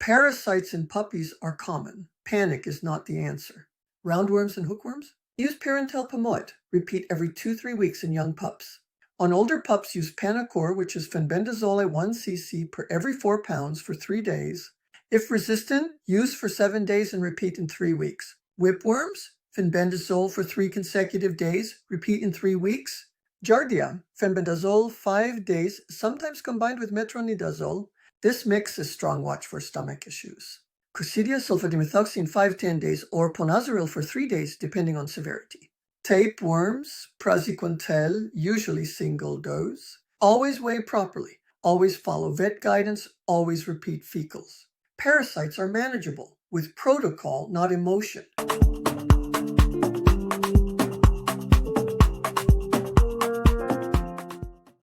Parasites in puppies are common. Panic is not the answer. Roundworms and hookworms? Use parental pomoate. Repeat every 2-3 weeks in young pups. On older pups, use Panacor, which is fenbendazole 1 cc per every 4 pounds for 3 days. If resistant, use for 7 days and repeat in 3 weeks. Whipworms? Fenbendazole for 3 consecutive days. Repeat in 3 weeks. Giardia, fenbendazole 5 days, sometimes combined with metronidazole. This mix is strong watch for stomach issues. Coccidia sulfadimethoxine 5-10 days or ponazaril for 3 days, depending on severity. Tapeworms, praziquantel, usually single dose. Always weigh properly. Always follow vet guidance. Always repeat fecals. Parasites are manageable with protocol, not emotion.